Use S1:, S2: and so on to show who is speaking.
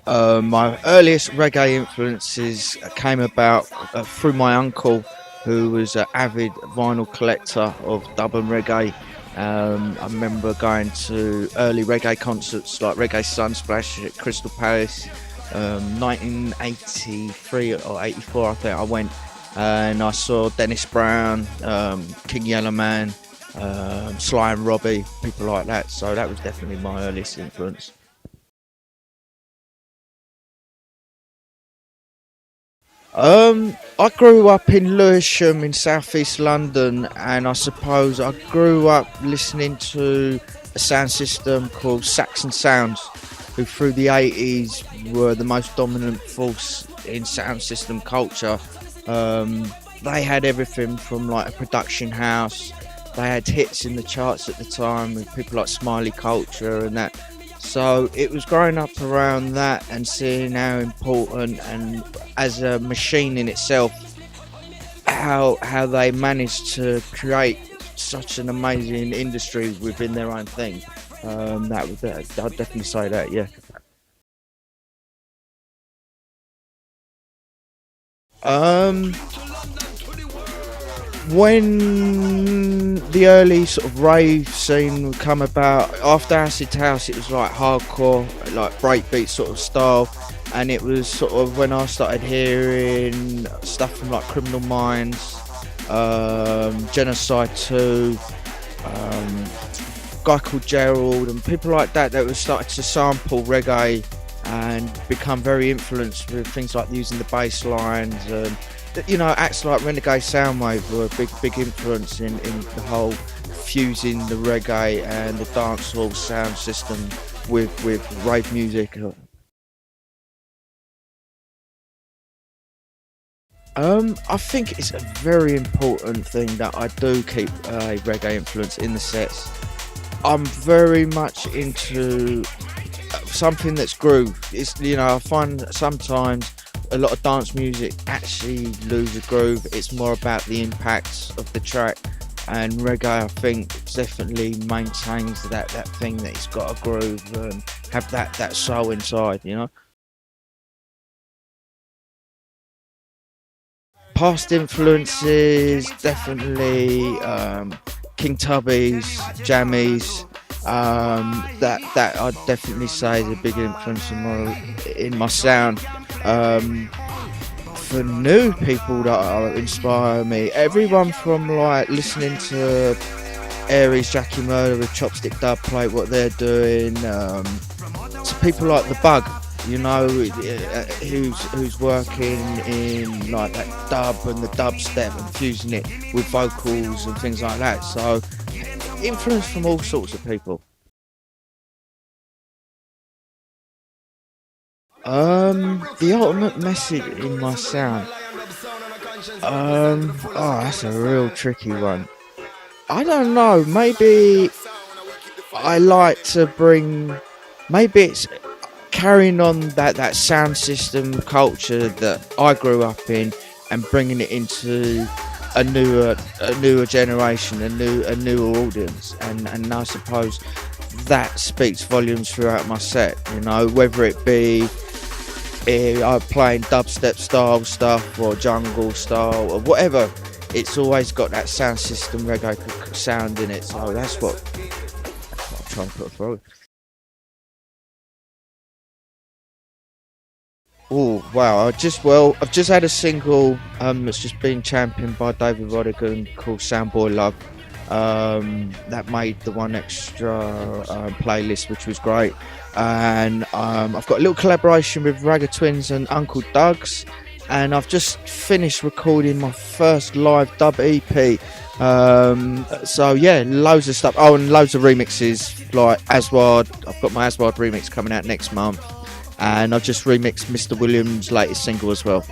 S1: My earliest reggae influences came about through my uncle, who was an avid vinyl collector of dub and reggae. I remember going to early reggae concerts like Reggae Sunsplash at Crystal Palace, 1983 or 84, I think I went, and I saw Dennis Brown, King Yellowman, Sly and Robbie, people like that. So that was definitely my earliest influence. I grew up in Lewisham in southeast London, and I suppose I grew up listening to a sound system called Saxon Sounds, who through the 80s were the most dominant force in sound system culture. They had everything from like a production house. They had hits in the charts at the time with people like Smiley Culture and that. So it was growing up around that and seeing how important and as a machine in itself, how they managed to create such an amazing industry within their own thing. I'd definitely say that, yeah. Um, when the early sort of rave scene would come about after acid house, it was like hardcore, like breakbeat sort of style, and it was sort of when I started hearing stuff from like Criminal Minds, Genocide 2, um, guy called Gerald, and people like that that was started to sample reggae and become very influenced with things like using the bass lines and acts like Renegade Soundwave were a big influence in the whole fusing the reggae and the dancehall sound system with rave music. I think it's a very important thing that I do keep a reggae influence in the sets. I'm very much into something that's groove. I find sometimes a lot of dance music actually lose a groove. It's more about the impacts of the track, and reggae I think definitely maintains that thing that it's got a groove and have that soul inside. Past influences definitely King Tubby's, Jammies. That I'd definitely say is a big influence in my sound. Um, for new people that inspire me, everyone from like listening to Aries, Jackie Murder with Chopstick Dub Plate, what they're doing, to people like The Bug, who's working in like that dub and the dubstep and fusing it with vocals and things like that. So influence from all sorts of people. The ultimate message in my sound. That's a real tricky one. I don't know. Maybe I like to bring. Maybe it's carrying on that sound system culture that I grew up in and bringing it into a newer generation, a newer audience, and I suppose that speaks volumes throughout my set. Whether it be I'm playing dubstep style stuff or jungle style or whatever, it's always got that sound system reggae sound in it. So that's what I'm trying to put forward. Oh wow! I've just had a single that's just been championed by David Rodigan called Soundboy Love. That made the One Extra playlist, which was great. And I've got a little collaboration with Ragga Twins and Uncle Doug's, and I've just finished recording my first live dub EP. So yeah, loads of stuff. Oh, and loads of remixes like Aswad. I've got my Aswad remix coming out next month, and I've just remixed Mr. Williams' latest single as well.